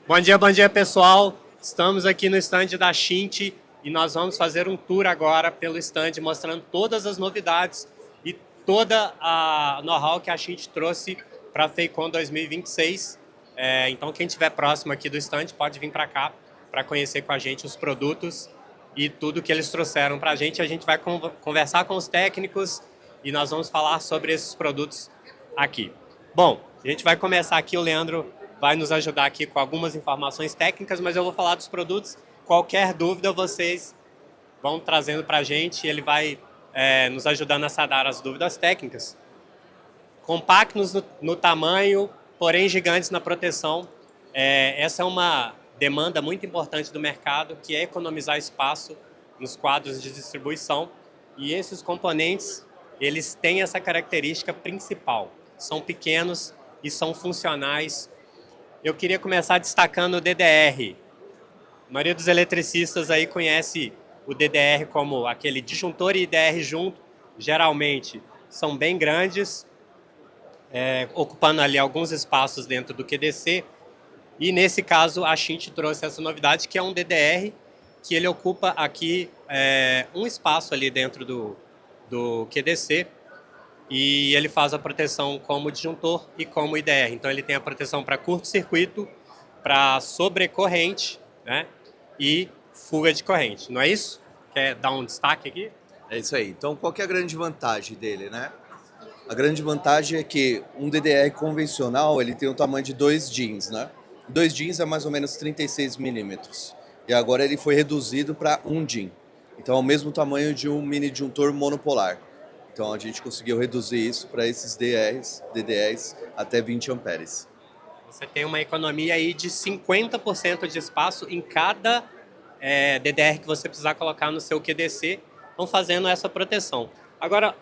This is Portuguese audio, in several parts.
Bom dia pessoal. Estamos aqui no stand da Shint e nós vamos fazer um tour agora pelo stand mostrando todas as novidades e toda a know-how que a Shint trouxe para a FEICON 2026. Então quem estiver próximo aqui do stand pode vir para cá para conhecer com a gente os produtos e tudo que eles trouxeram para a gente. A gente vai conversar com os técnicos e nós vamos falar sobre esses produtos aqui. Bom, a gente vai começar aqui, o Leandro vai nos ajudar aqui com algumas informações técnicas, mas eu vou falar dos produtos. Qualquer dúvida vocês vão trazendo para a gente, ele vai nos ajudando a sanar as dúvidas técnicas. Compactos no tamanho, porém gigantes na proteção. Essa é uma demanda muito importante do mercado, que é economizar espaço nos quadros de distribuição. E esses componentes, eles têm essa característica principal. São pequenos e são funcionais. Eu queria começar destacando o DDR. A maioria dos eletricistas aí conhece o DDR como aquele disjuntor e IDR junto. Geralmente são bem grandes, ocupando ali alguns espaços dentro do QDC. E nesse caso a Shint trouxe essa novidade, que é um DDR, que ele ocupa aqui um espaço ali dentro do QDC. E ele faz a proteção como disjuntor e como IDR. Então ele tem a proteção para curto-circuito, para sobrecorrente, né, e fuga de corrente. Não é isso? Quer dar um destaque aqui? É isso aí. Então qual que é a grande vantagem dele, né? A grande vantagem é que um DDR convencional ele tem o tamanho de 2 DINs, né? 2 DINs é mais ou menos 36 milímetros. E agora ele foi reduzido para 1 DIN. Então é o mesmo tamanho de um mini disjuntor monopolar. Então a gente conseguiu reduzir isso para esses DDRs até 20 amperes. Você tem uma economia aí de 50% de espaço em cada DDR que você precisar colocar no seu QDC, estão fazendo essa proteção. Agora,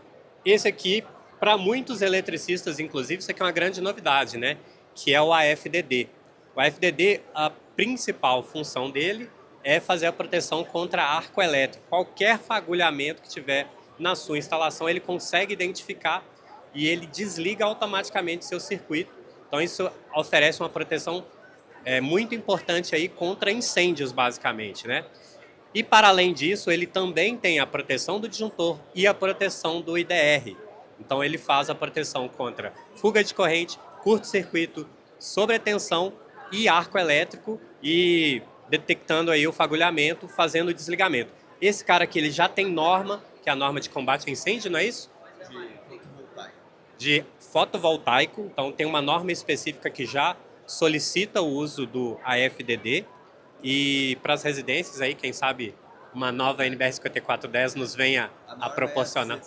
esse aqui, para muitos eletricistas, inclusive, isso aqui é uma grande novidade, né? Que é o AFDD. O AFDD, a principal função dele é fazer a proteção contra arco elétrico. Qualquer fagulhamento que tiver na sua instalação, ele consegue identificar e ele desliga automaticamente seu circuito. Então isso oferece uma proteção muito importante aí contra incêndios, basicamente, né? E para além disso, ele também tem a proteção do disjuntor e a proteção do IDR. Então ele faz a proteção contra fuga de corrente, curto-circuito, sobretensão e arco elétrico, e detectando aí o fagulhamento, fazendo o desligamento. Esse cara aqui, ele já tem norma, que é a norma de combate a incêndio, não é isso? De fotovoltaico. Então tem uma norma específica que já solicita o uso do AFDD. E para as residências aí, quem sabe uma nova NBR 5410 nos venha a proporcionar.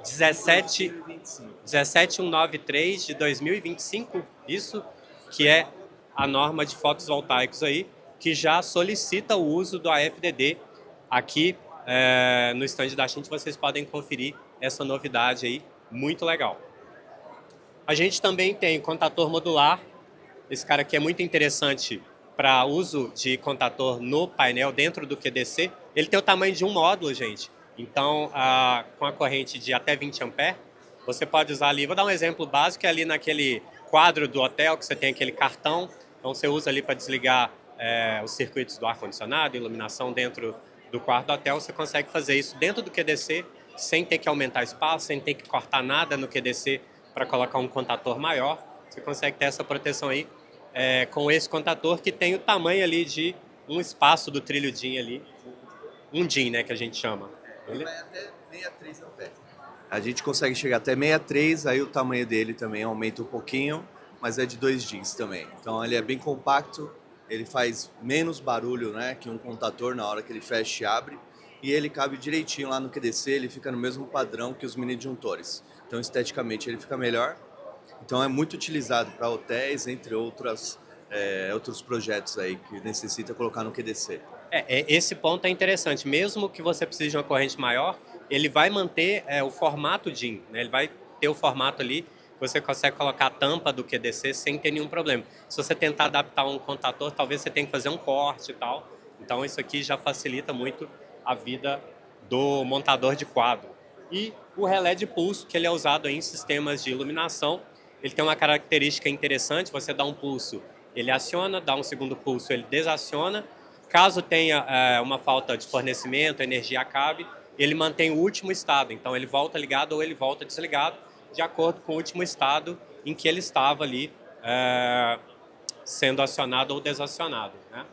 17193 de 2025, isso que é a norma de fotovoltaicos aí, que já solicita o uso do AFDD. Aqui no stand da Shint vocês podem conferir essa novidade aí, muito legal. A gente também tem contator modular. Esse cara aqui é muito interessante para uso de contator no painel dentro do QDC. Ele tem o tamanho de um módulo, gente. Então, com a corrente de até 20 amperes, você pode usar ali, vou dar um exemplo básico, é ali naquele quadro do hotel que você tem aquele cartão. Então você usa ali para desligar os circuitos do ar-condicionado, iluminação dentro do quarto do hotel. Você consegue fazer isso dentro do QDC, sem ter que aumentar espaço, sem ter que cortar nada no QDC para colocar um contator maior. Você consegue ter essa proteção aí com esse contator, que tem o tamanho ali de um espaço do trilho DIN ali, um DIN, né, que a gente chama. Ele vai até 63 amperes. A gente consegue chegar até 63, aí o tamanho dele também aumenta um pouquinho, mas é de 2 DINs também. Então ele é bem compacto, ele faz menos barulho, né, que um contator na hora que ele fecha e abre, e ele cabe direitinho lá no QDC, ele fica no mesmo padrão que os mini disjuntores. Então esteticamente ele fica melhor. Então é muito utilizado para hotéis, entre outros projetos aí que necessita colocar no QDC. Esse ponto é interessante. Mesmo que você precise de uma corrente maior, ele vai manter o formato DIN, né? Ele vai ter o formato ali, você consegue colocar a tampa do QDC sem ter nenhum problema. Se você tentar adaptar um contator, talvez você tenha que fazer um corte e tal. Então isso aqui já facilita muito a vida do montador de quadro. E o relé de pulso, que ele é usado em sistemas de iluminação. Ele tem uma característica interessante: você dá um pulso, ele aciona, dá um segundo pulso, ele desaciona. Caso tenha uma falta de fornecimento, a energia acabe, ele mantém o último estado. Então ele volta ligado ou ele volta desligado, de acordo com o último estado em que ele estava ali sendo acionado ou desacionado, né?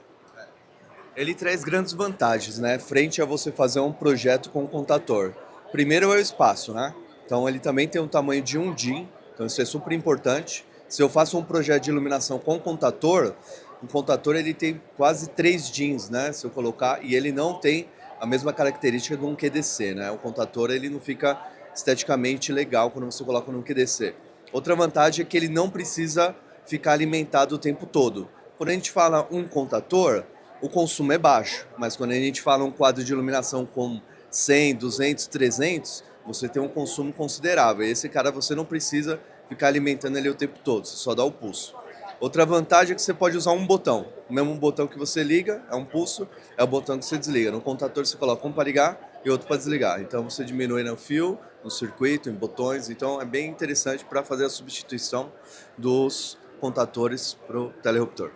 Ele traz grandes vantagens, né? Frente a você fazer um projeto com um contator. Primeiro é o espaço, né? Então ele também tem um tamanho de 1 DIN, então isso é super importante. Se eu faço um projeto de iluminação com contator, o contator ele tem quase 3 DINs, né? Se eu colocar, e ele não tem a mesma característica de um QDC, né? O contator ele não fica esteticamente legal quando você coloca no QDC. Outra vantagem é que ele não precisa ficar alimentado o tempo todo. Quando a gente fala um contator, o consumo é baixo, mas quando a gente fala um quadro de iluminação com 100, 200, 300, você tem um consumo considerável. E esse cara você não precisa ficar alimentando ele o tempo todo, você só dá o pulso. Outra vantagem é que você pode usar um botão. O mesmo botão que você liga é um pulso, é o botão que você desliga. No contator você coloca um para ligar e outro para desligar. Então você diminui no fio, no circuito, em botões. Então é bem interessante para fazer a substituição dos contatores para o teleroptor.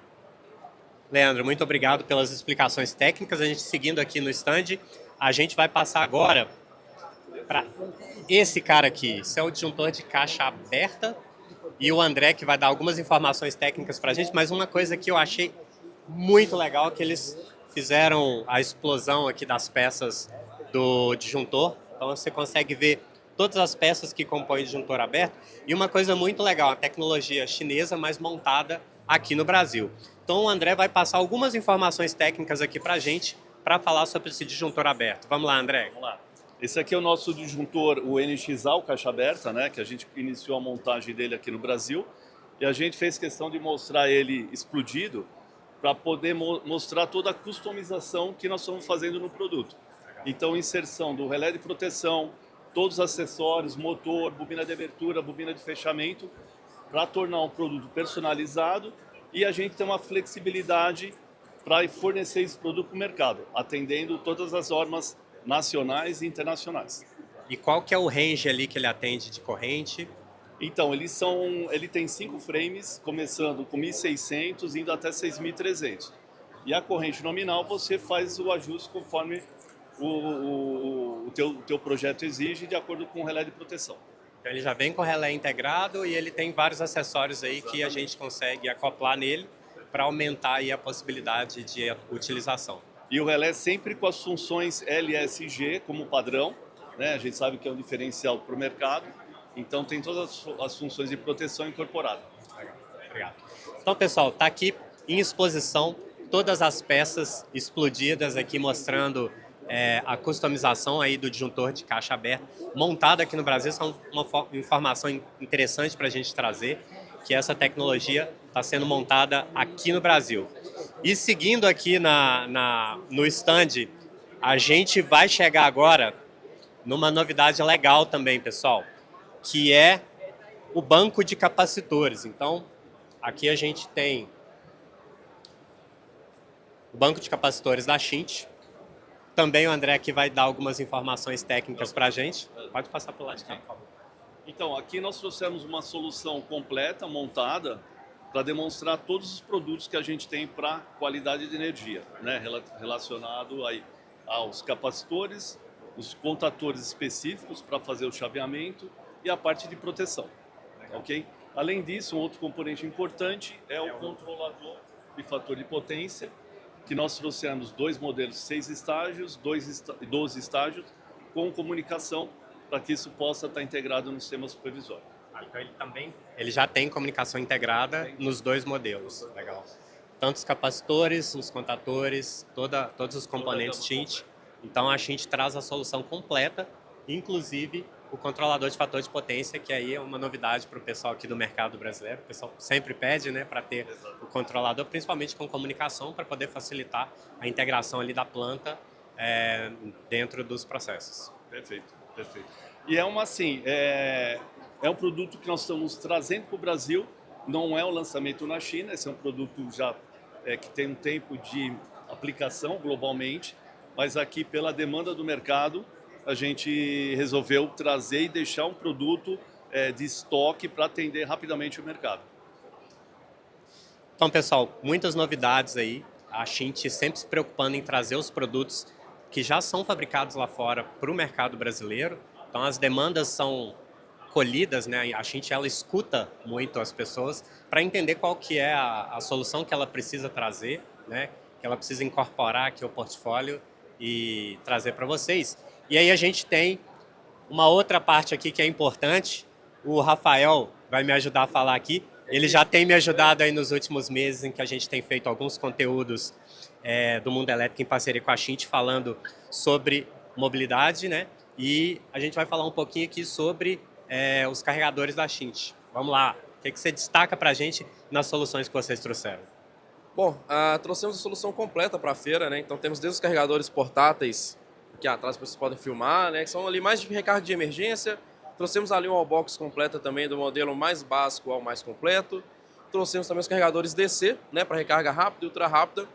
Leandro, muito obrigado pelas explicações técnicas. A gente seguindo aqui no stand, a gente vai passar agora para esse cara aqui. Esse é o disjuntor de caixa aberta e o André que vai dar algumas informações técnicas para a gente, mas uma coisa que eu achei muito legal é que eles fizeram a explosão aqui das peças do disjuntor. Então você consegue ver todas as peças que compõem o disjuntor aberto. E uma coisa muito legal, a tecnologia chinesa, mas montada aqui no Brasil. Então o André vai passar algumas informações técnicas aqui para a gente, para falar sobre esse disjuntor aberto. Vamos lá, André. Vamos lá. Esse aqui é o nosso disjuntor, o NXA, o caixa aberta, né? Que a gente iniciou a montagem dele aqui no Brasil. E a gente fez questão de mostrar ele explodido para poder mostrar toda a customização que nós estamos fazendo no produto. Então, inserção do relé de proteção, todos os acessórios, motor, bobina de abertura, bobina de fechamento, para tornar um produto personalizado e a gente tem uma flexibilidade para fornecer esse produto para o mercado, atendendo todas as normas nacionais e internacionais. E qual que é o range ali que ele atende de corrente? Então, ele tem 5 frames, começando com 1.600, indo até 6.300. E a corrente nominal você faz o ajuste conforme o teu projeto exige, de acordo com o relé de proteção. Então ele já vem com relé integrado e ele tem vários acessórios aí que a gente consegue acoplar nele para aumentar aí a possibilidade de utilização. E o relé sempre com as funções LSG como padrão, né? A gente sabe que é um diferencial para o mercado, então tem todas as funções de proteção incorporadas. Obrigado. Então, pessoal, está aqui em exposição todas as peças explodidas aqui mostrando a customização aí do disjuntor de caixa aberta montado aqui no Brasil. São uma informação interessante para a gente trazer, que essa tecnologia está sendo montada aqui no Brasil. E seguindo aqui no stand, a gente vai chegar agora numa novidade legal também, pessoal, que é o banco de capacitores. Então, aqui a gente tem o banco de capacitores da Schint. Também o André aqui vai dar algumas informações técnicas para a gente. Pode passar para o lado de cá, por favor. Então, aqui nós trouxemos uma solução completa, montada, para demonstrar todos os produtos que a gente tem para qualidade de energia, né? Relacionado aí aos capacitores, os contatores específicos para fazer o chaveamento e a parte de proteção. Ok? Além disso, um outro componente importante é o controlador de fator de potência, que nós trouxemos 2 modelos, 6 estágios, 12 estágios, com comunicação, para que isso possa estar integrado no sistema supervisório. Então ele já tem comunicação integrada nos 2 modelos. Legal. Tanto os capacitores, os contatores, todos os componentes Schint. Então a Schint traz a solução completa, inclusive o controlador de fator de potência, que aí é uma novidade para o pessoal aqui do mercado brasileiro. O pessoal sempre pede, né, para ter o controlador, principalmente com comunicação, para poder facilitar a integração ali da planta dentro dos processos. Perfeito, perfeito. E é um produto que nós estamos trazendo para o Brasil, não é um lançamento na China, esse é um produto já que tem um tempo de aplicação globalmente, mas aqui pela demanda do mercado, a gente resolveu trazer e deixar um produto de estoque para atender rapidamente o mercado. Então, pessoal, muitas novidades aí. A Shint sempre se preocupando em trazer os produtos que já são fabricados lá fora para o mercado brasileiro. Então, as demandas são colhidas, né? A Shint, ela escuta muito as pessoas para entender qual que é a solução que ela precisa trazer, né? Que ela precisa incorporar aqui ao portfólio e trazer para vocês. E aí a gente tem uma outra parte aqui que é importante. O Rafael vai me ajudar a falar aqui. Ele já tem me ajudado aí nos últimos meses em que a gente tem feito alguns conteúdos do mundo elétrico em parceria com a Shint, falando sobre mobilidade, né? E a gente vai falar um pouquinho aqui sobre os carregadores da Shint. Vamos lá. O que você destaca para a gente nas soluções que vocês trouxeram? Bom, trouxemos a solução completa para a feira, né? Então temos desde os carregadores portáteis, aqui atrás vocês podem filmar, né? Que são ali mais de recarga de emergência. Trouxemos ali uma wallbox completa também, do modelo mais básico ao mais completo. Trouxemos também os carregadores DC, né? Para recarga rápida e ultra rápida.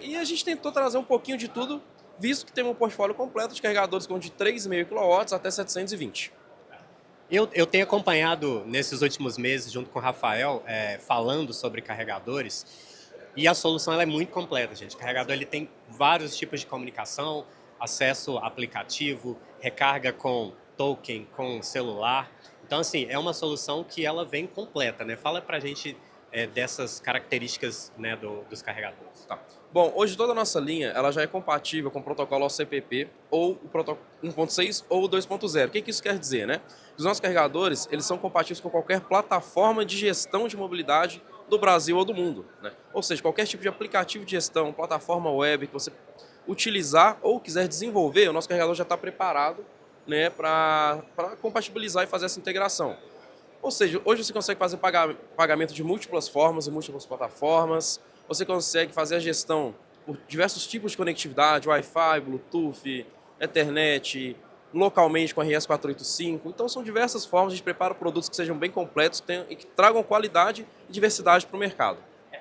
E a gente tentou trazer um pouquinho de tudo, visto que tem um portfólio completo de carregadores com de 3,5 kW até 720. Eu tenho acompanhado nesses últimos meses, junto com o Rafael, falando sobre carregadores. E a solução ela é muito completa, gente. O carregador ele tem vários tipos de comunicação, acesso aplicativo, recarga com token, com celular. Então, assim, é uma solução que ela vem completa, né? Fala pra gente dessas características, né, dos carregadores. Tá. Bom, hoje toda a nossa linha ela já é compatível com o protocolo OCPP, ou o protocolo 1.6 ou o 2.0. O que isso quer dizer, né? Os nossos carregadores eles são compatíveis com qualquer plataforma de gestão de mobilidade do Brasil ou do mundo, né? Ou seja, qualquer tipo de aplicativo de gestão, plataforma web que você utilizar ou quiser desenvolver, o nosso carregador já está preparado, né, para compatibilizar e fazer essa integração. Ou seja, hoje você consegue fazer pagamento de múltiplas formas e múltiplas plataformas, você consegue fazer a gestão por diversos tipos de conectividade, Wi-Fi, Bluetooth, Ethernet, localmente com RS485. Então são diversas formas de preparar produtos que sejam bem completos e que tragam qualidade e diversidade para o mercado.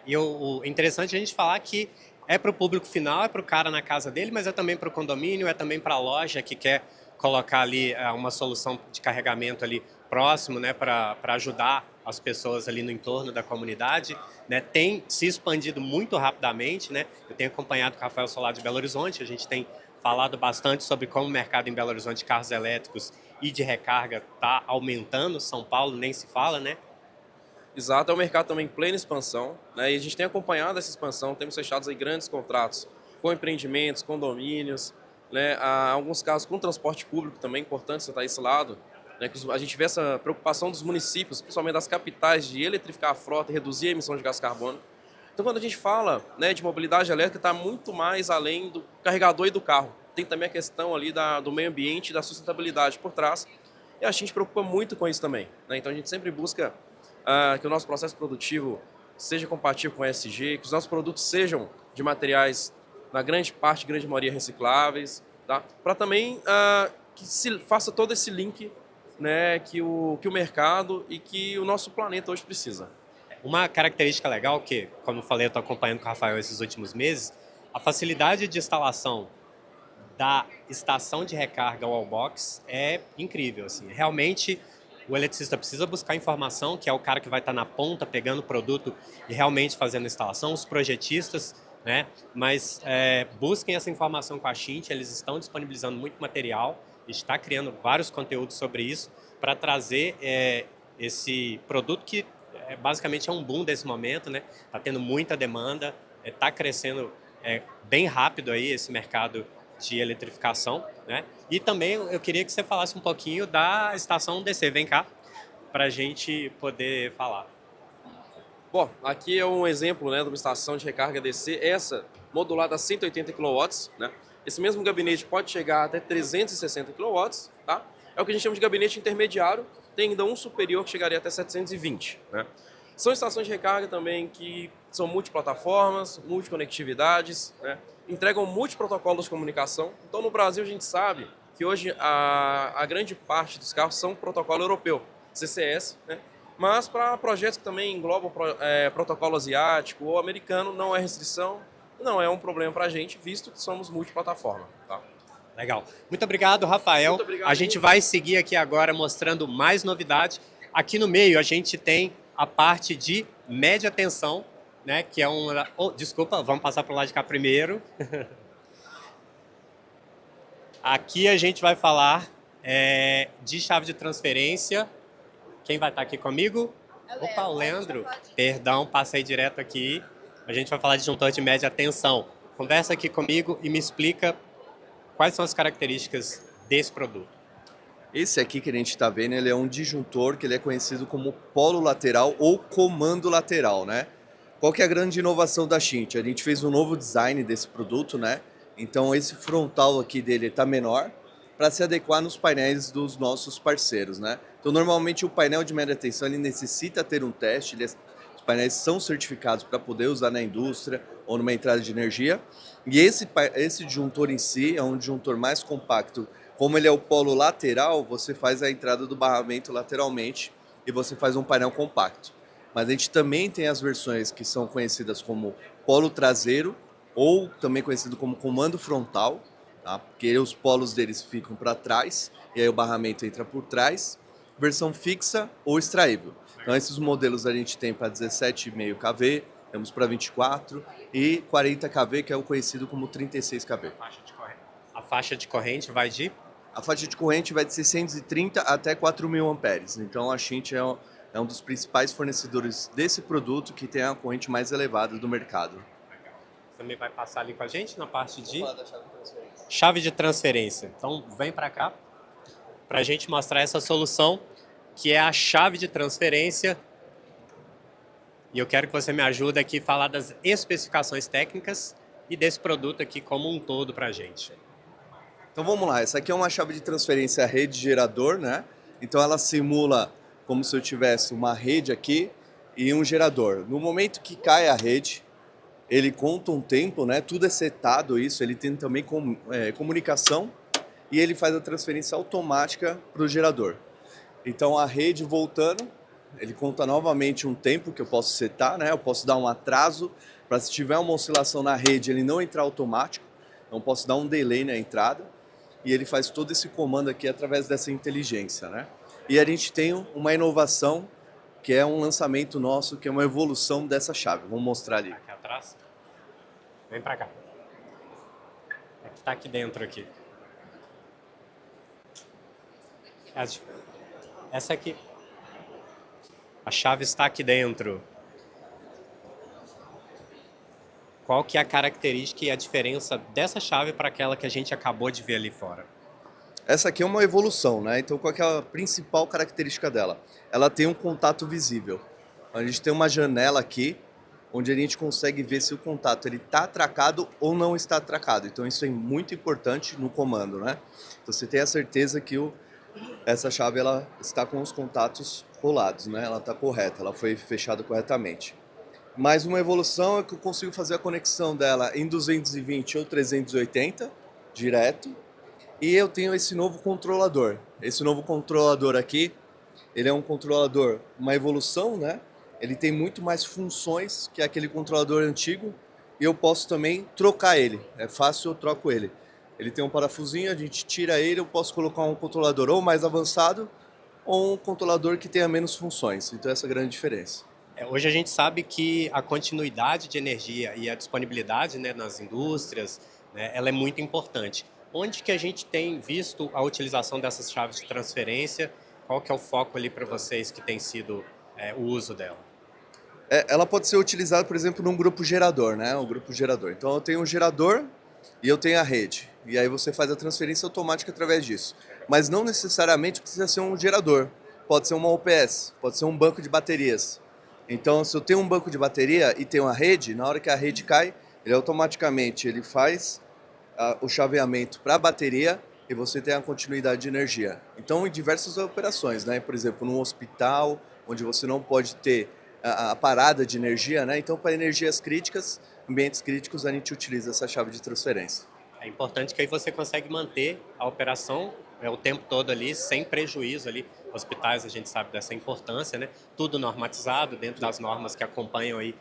E o interessante é a gente falar que é para o público final, é para o cara na casa dele, mas é também para o condomínio, é também para a loja que quer colocar ali uma solução de carregamento ali próximo, né, para ajudar as pessoas ali no entorno da comunidade, né, tem se expandido muito rapidamente, né. Eu tenho acompanhado com o Rafael Solar de Belo Horizonte, a gente tem falado bastante sobre como o mercado em Belo Horizonte de carros elétricos e de recarga está aumentando. São Paulo nem se fala, né? Exato, é um mercado também em plena expansão, né, e a gente tem acompanhado essa expansão, temos fechado aí grandes contratos com empreendimentos, condomínios, né, alguns casos com transporte público também, é importante citar esse lado, né, que a gente vê essa preocupação dos municípios, principalmente das capitais, de eletrificar a frota e reduzir a emissão de gás carbônico. Então, quando a gente fala, né, de mobilidade elétrica, está muito mais além do carregador e do carro. Tem também a questão ali do meio ambiente e da sustentabilidade por trás, e a gente preocupa muito com isso também, né? Então, a gente sempre busca que o nosso processo produtivo seja compatível com o ESG, que os nossos produtos sejam de materiais, na grande maioria recicláveis, tá? Para também que se faça todo esse link, né, que o mercado e que o nosso planeta hoje precisa. Uma característica legal que, como eu falei, eu estou acompanhando com o Rafael esses últimos meses, a facilidade de instalação da estação de recarga wallbox é incrível, assim. Realmente, o eletricista precisa buscar informação, que é o cara que vai estar na ponta pegando o produto e realmente fazendo a instalação, os projetistas, né? Mas busquem essa informação com a Shint, eles estão disponibilizando muito material, a gente está criando vários conteúdos sobre isso para trazer esse produto que basicamente é um boom desse momento, né? Está tendo muita demanda, está crescendo bem rápido aí esse mercado de eletrificação, né? E também eu queria que você falasse um pouquinho da estação DC. Vem cá, para a gente poder falar. Bom, aqui é um exemplo, né, de uma estação de recarga DC, essa modulada a 180 kW, né? Esse mesmo gabinete pode chegar até 360 kW, tá? É o que a gente chama de gabinete intermediário, tem ainda um superior que chegaria até 720, né? São estações de recarga também que são multiplataformas, multiconectividades, né? Entregam multiprotocolos de comunicação. Então, no Brasil, a gente sabe que hoje a grande parte dos carros são protocolo europeu, CCS, né? Mas para projetos que também englobam protocolo asiático ou americano, não é restrição, não é um problema para a gente, visto que somos multiplataforma. Tá? Legal. Muito obrigado, Rafael. Muito obrigado, a gente vai seguir aqui agora mostrando mais novidade. Aqui no meio a gente tem a parte de média tensão, né? Que é uma... Oh, desculpa, vamos passar para o lado de cá primeiro. Aqui a gente vai falar de chave de transferência. Quem vai estar aqui comigo? Opa, o Leandro. Perdão, passei direto aqui. A gente vai falar de disjuntor de média tensão. Conversa aqui comigo e me explica quais são as características desse produto. Esse aqui que a gente está vendo, ele é um disjuntor que ele é conhecido como polo lateral ou comando lateral, né? Qual que é a grande inovação da Schint? A gente fez um novo design desse produto, né? Então esse frontal aqui dele está menor para se adequar nos painéis dos nossos parceiros, né? Então normalmente o painel de média tensão ele necessita ter um teste, os painéis são certificados para poder usar na indústria ou numa entrada de energia. E esse disjuntor em si é um disjuntor mais compacto. Como ele é o polo lateral, você faz a entrada do barramento lateralmente e você faz um painel compacto. Mas a gente também tem as versões que são conhecidas como polo traseiro ou também conhecido como comando frontal, tá? Porque os polos deles ficam para trás e aí o barramento entra por trás. Versão fixa ou extraível. Então esses modelos a gente tem para 17,5 kV, temos para 24 e 40 kV, que é o conhecido como 36 kV. A faixa de corrente vai de? A faixa de corrente vai de 630 até 4.000 amperes. Então a Schint é um dos principais fornecedores desse produto que tem a corrente mais elevada do mercado. Também vai passar ali com a gente na parte de chave de transferência. Então vem para cá para a gente mostrar essa solução que é a chave de transferência. E eu quero que você me ajude aqui a falar das especificações técnicas e desse produto aqui como um todo para a gente. Então vamos lá, essa aqui é uma chave de transferência rede gerador, né? Então ela simula como se eu tivesse uma rede aqui e um gerador. No momento que cai a rede, ele conta um tempo, né? Tudo é setado isso, ele tem também comunicação e ele faz a transferência automática para o gerador. Então a rede voltando, ele conta novamente um tempo que eu posso setar, né? Eu posso dar um atraso para se tiver uma oscilação na rede ele não entrar automático. Então posso dar um delay na entrada e ele faz todo esse comando aqui através dessa inteligência, né? E a gente tem uma inovação que é um lançamento nosso, que é uma evolução dessa chave. Vamos mostrar ali. Aqui atrás. Vem pra cá. É que tá aqui dentro aqui. Essa aqui. A chave está aqui dentro. Qual que é a característica e a diferença dessa chave para aquela que a gente acabou de ver ali fora? Essa aqui é uma evolução, né? Então qual que é a principal característica dela? Ela tem um contato visível. A gente tem uma janela aqui, onde a gente consegue ver se o contato está atracado ou não está atracado. Então isso é muito importante no comando, né? Então você tem a certeza que essa chave ela está com os contatos rolados, né? Ela está correta, ela foi fechada corretamente. Mais uma evolução é que eu consigo fazer a conexão dela em 220 ou 380, direto. E eu tenho esse novo controlador. Esse novo controlador aqui, ele é um controlador, uma evolução, né? Ele tem muito mais funções que aquele controlador antigo e eu posso também trocar ele. É fácil, eu troco ele. Ele tem um parafusinho, a gente tira ele, eu posso colocar um controlador ou mais avançado ou um controlador que tenha menos funções. Então essa é a grande diferença. Hoje a gente sabe que a continuidade de energia e a disponibilidade, né, nas indústrias, né, ela é muito importante. Onde que a gente tem visto a utilização dessas chaves de transferência? Qual que é o foco ali para vocês que tem sido o uso dela? Ela pode ser utilizada, por exemplo, num grupo gerador, né? Um grupo gerador. Então eu tenho um gerador e eu tenho a rede. E aí você faz a transferência automática através disso. Mas não necessariamente precisa ser um gerador. Pode ser uma UPS, pode ser um banco de baterias. Então se eu tenho um banco de bateria e tenho a rede, na hora que a rede cai, ele automaticamente faz o chaveamento para a bateria e você tem a continuidade de energia. Então, em diversas operações, né? Por exemplo, num hospital, onde você não pode ter a parada de energia, né? Então, para energias críticas, ambientes críticos, a gente utiliza essa chave de transferência. É importante que aí você consegue manter a operação o tempo todo ali, sem prejuízo ali. Hospitais, a gente sabe dessa importância, né? Tudo normatizado dentro das normas que acompanham aí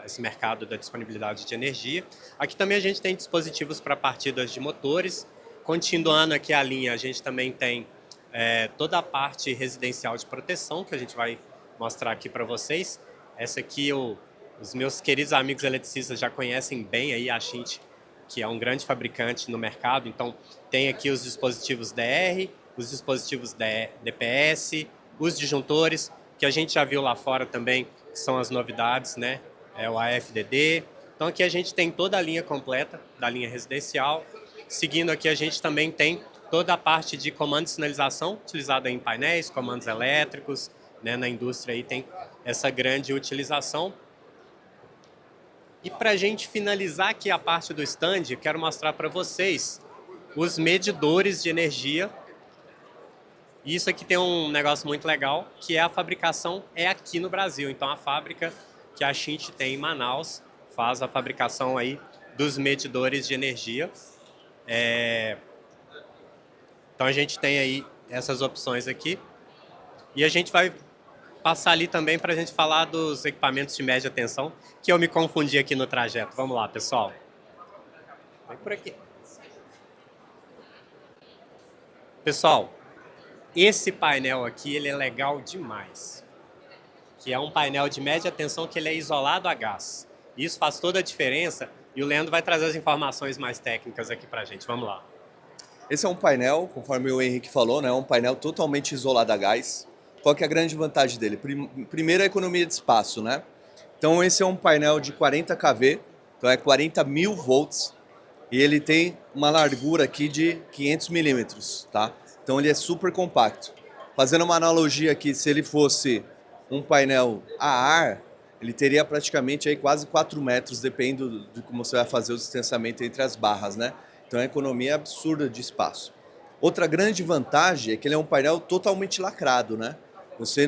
esse mercado da disponibilidade de energia. Aqui também a gente tem dispositivos para partidas de motores. Continuando aqui a linha, a gente também tem toda a parte residencial de proteção, que a gente vai mostrar aqui para vocês. Essa aqui Os meus queridos amigos eletricistas já conhecem bem aí a Schint, que é um grande fabricante no mercado. Então, tem aqui os dispositivos DR, os dispositivos DPS, os disjuntores, que a gente já viu lá fora também, que são as novidades, né? É o AFDD. Então, aqui a gente tem toda a linha completa da linha residencial. Seguindo aqui, a gente também tem toda a parte de comando de sinalização, utilizada em painéis, comandos elétricos, né? Na indústria aí tem essa grande utilização. E para a gente finalizar aqui a parte do stand, eu quero mostrar para vocês os medidores de energia. E isso aqui tem um negócio muito legal, que é a fabricação é aqui no Brasil. Então a fábrica que a Schint tem em Manaus faz a fabricação aí dos medidores de energia. Então a gente tem aí essas opções aqui. E a gente vai passar ali também para a gente falar dos equipamentos de média tensão, que eu me confundi aqui no trajeto. Vamos lá, pessoal. Vem por aqui. Pessoal, esse painel aqui, ele é legal demais. Que é um painel de média tensão que ele é isolado a gás. Isso faz toda a diferença e o Leandro vai trazer as informações mais técnicas aqui para a gente. Vamos lá. Esse é um painel, conforme o Henrique falou, né? Um painel totalmente isolado a gás. Qual que é a grande vantagem dele? Primeiro, a economia de espaço, né? Então, esse é um painel de 40 kV, então é 40.000 volts, e ele tem uma largura aqui de 500 milímetros, tá? Então, ele é super compacto. Fazendo uma analogia aqui, se ele fosse um painel a ar, ele teria praticamente aí quase 4 metros, dependendo de como você vai fazer o distanciamento entre as barras, né? Então, é uma economia absurda de espaço. Outra grande vantagem é que ele é um painel totalmente lacrado, né? Você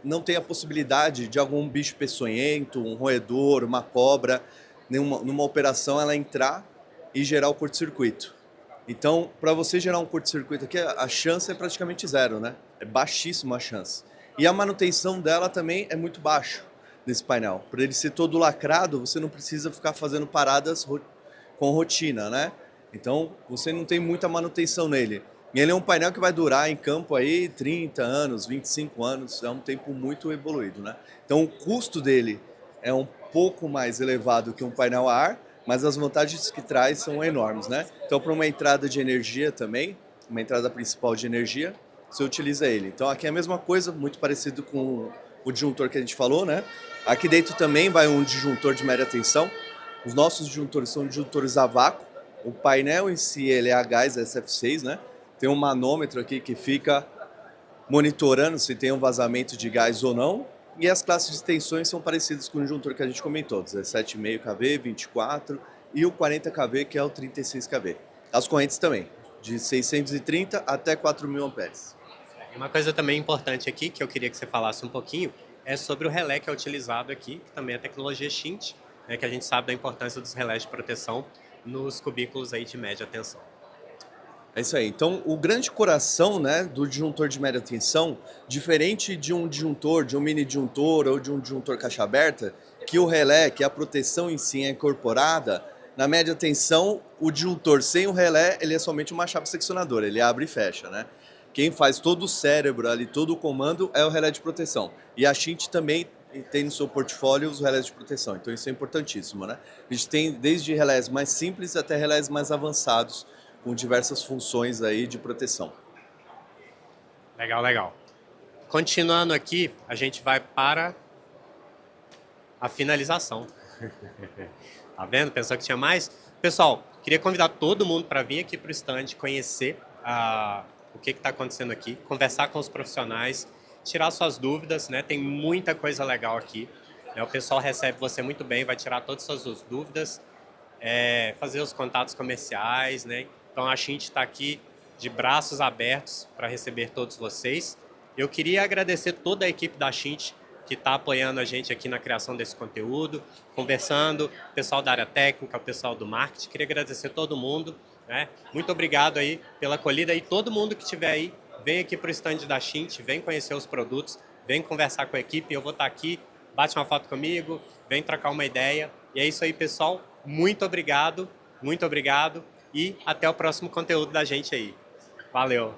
não tem a possibilidade de algum bicho peçonhento, um roedor, uma cobra, numa operação ela entrar e gerar o curto-circuito. Então, para você gerar um curto-circuito aqui, a chance é praticamente zero, né? É baixíssima a chance. E a manutenção dela também é muito baixa nesse painel. Por ele ser todo lacrado, você não precisa ficar fazendo paradas com rotina, né? Então, você não tem muita manutenção nele. E ele é um painel que vai durar em campo aí 30 anos, 25 anos, é um tempo muito evoluído, né? Então o custo dele é um pouco mais elevado que um painel a ar, mas as vantagens que traz são enormes, né? Então para uma entrada de energia também, uma entrada principal de energia, você utiliza ele. Então aqui é a mesma coisa, muito parecido com o disjuntor que a gente falou, né? Aqui dentro também vai um disjuntor de média tensão. Os nossos disjuntores são disjuntores a vácuo. O painel em si ele é a gás SF6, né? Tem um manômetro aqui que fica monitorando se tem um vazamento de gás ou não. E as classes de tensões são parecidas com o disjuntor que a gente comentou, 17,5 kV, 24 e o 40 kV, que é o 36 kV. As correntes também, de 630 até 4.000 amperes. Uma coisa também importante aqui, que eu queria que você falasse um pouquinho, é sobre o relé que é utilizado aqui, que também é a tecnologia Schint, né, que a gente sabe da importância dos relés de proteção nos cubículos aí de média tensão. É isso aí. Então, o grande coração, né, do disjuntor de média tensão, diferente de um disjuntor, de um mini disjuntor ou de um disjuntor caixa aberta, que o relé, que a proteção em si é incorporada, na média tensão, o disjuntor sem o relé, ele é somente uma chave seccionadora, ele abre e fecha, né? Quem faz todo o cérebro ali, todo o comando, é o relé de proteção. E a Schint também tem no seu portfólio os relés de proteção, então isso é importantíssimo, né? A gente tem desde relés mais simples até relés mais avançados, com diversas funções aí de proteção. Legal, legal. Continuando aqui, a gente vai para a finalização. Tá vendo? Pensou que tinha mais? Pessoal, queria convidar todo mundo para vir aqui para o stand, conhecer o que está acontecendo aqui, conversar com os profissionais, tirar suas dúvidas, né? Tem muita coisa legal aqui. Né? O pessoal recebe você muito bem, vai tirar todas as suas dúvidas, fazer os contatos comerciais, né? Então a Schint está aqui de braços abertos para receber todos vocês. Eu queria agradecer toda a equipe da Schint que está apoiando a gente aqui na criação desse conteúdo, conversando, o pessoal da área técnica, o pessoal do marketing. Queria agradecer todo mundo, né? Muito obrigado aí pela acolhida e todo mundo que estiver aí, vem aqui para o stand da Schint, vem conhecer os produtos, vem conversar com a equipe. Eu vou estar aqui, bate uma foto comigo, vem trocar uma ideia. E é isso aí, pessoal. Muito obrigado e até o próximo conteúdo da gente aí. Valeu!